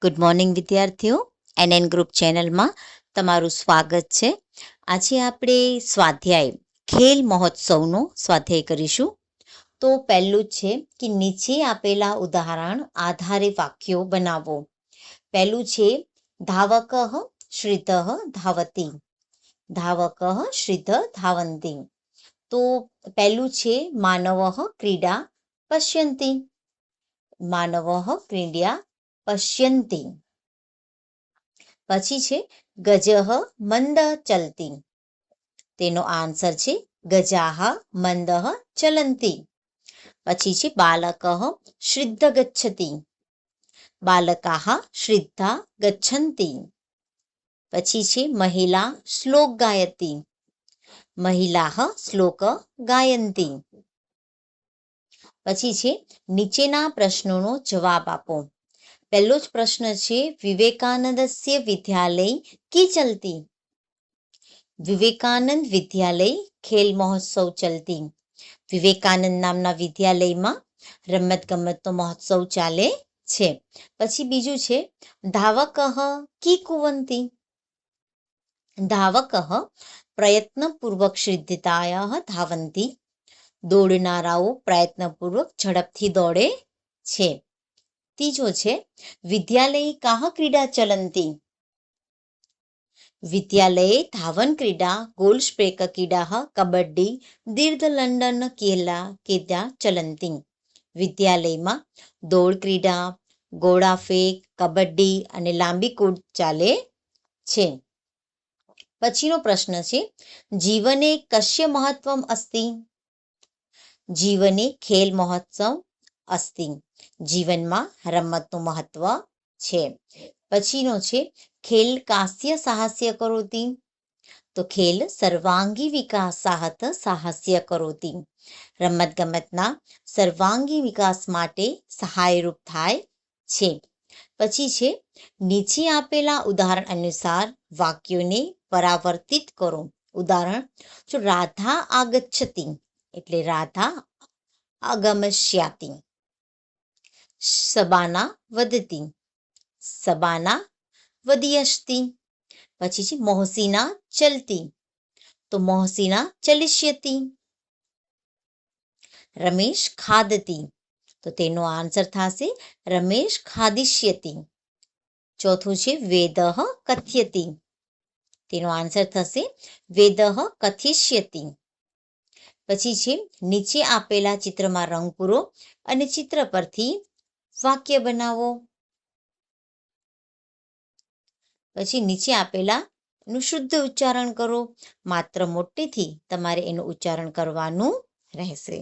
Good morning વિદ્યાર્થીઓ, NN group ચેનલમાં તમારું સ્વાગત છે. આજે આપણે સ્વાધ્યાય ખેલ મહોત્સવનો સ્વાધ્યાય કરીશું. તો પહેલું છે કે નીચે આપેલા ઉદાહરણ આધારે વાક્યો બનાવો. પહેલું છે ધાવક શ્રિત ધાવતી. ધાવક શ્રિત ધાવંતી. તો પહેલું છે માનવ ક્રીડા પશ્યંતી. માનવ ક્રીડા પશ્યંતી. પછી છે ગજઃ મંદ ચલતી. તેનો આન્સર છે ગજાહ મંદ ચલંતી. પછી છે બાલક શ્રિદ્ધ ગચ્છતિ. બાલકાહ શ્રિદ્ધા ગચ્છન્તિ. પછી છે મહિલા શ્લોક ગાયતી. મહિલાઃ શ્લોક ગાયંતી. પછી છે નીચેના પ્રશ્નોનો જવાબ આપો. પહેલો જ પ્રશ્ન છે વિવેકાનંદસ્ય વિદ્યાલય કી ચલતી. વિવેકાનંદ વિદ્યાલય ખેલ મહોત્સવ ચલતી. વિવેકાનંદ નામના વિદ્યાલયમાં રમત ગમતનો મહોત્સવ ચાલે છે. પછી બીજું છે ધાવક કી કુવંતી. ધાવક પ્રયત્નપૂર્વક સિદ્ધતાય ધાવંતી. દોડનારાઓ પ્રયત્નપૂર્વક ઝડપથી દોડે છે. ત્રીજો છે વિદ્યાલયે કાહ ક્રીડા ચલંતી. વિદ્યાલયે ધાવન ક્રીડા ગોલસ્પ્રેક ક્રીડા કબડ્ડી દીર્ઘ લંડન ક્રીડા ચલંતી. વિદ્યાલયમાં દોડ ક્રીડા, ગોળા ફેંક, કબડ્ડી અને લાંબી કૂદ ચાલે છે. પછીનો પ્રશ્ન છે જીવને કસ્ય મહત્વમ અસ્તિ. જીવને ખેલ મહોત્સવ અસ્તિ. જીવનમાં રમતનું મહત્વ છે. પછીનો છે ખેલ કાસ્ય સાહસ્ય કરોતી. તો ખેલ સર્વાંગી વિકાસાહત સાહસ્ય કરોતી. રમત ગમતના સર્વાંગી વિકાસ માટે સહાયરૂપ થાય છે. પછી છે નીચે આપેલા ઉદાહરણ અનુસાર વાક્યોને પરાવર્તિત કરો. ઉદાહરણ જો રાધા આગચ્છતિ એટલે રાધા આગમશ્યાતિ. સબાના વદતી. સબાના વદયસ્તિ. પછી છે મોહસીના ચલતી. તો મોહસીના ચલિષ્યતિ. રમેશ ખાદતી. તો તેનો આન્સર થશે રમેશ ખાદિષ્યતિ. ચોથું છે વેદઃ કથ્યતિ. તેનો આન્સર થશે વેદઃ કથિષ્યતિ. પછી છે નીચે આપેલા ચિત્રમાં રંગ પૂરો અને ચિત્ર પરથી વાક્ય બનાવો. પછી નીચે આપેલા નું શુદ્ધ ઉચ્ચારણ કરો. માત્ર મોટેથી તમારે એનું ઉચ્ચારણ કરવાનું રહેશે.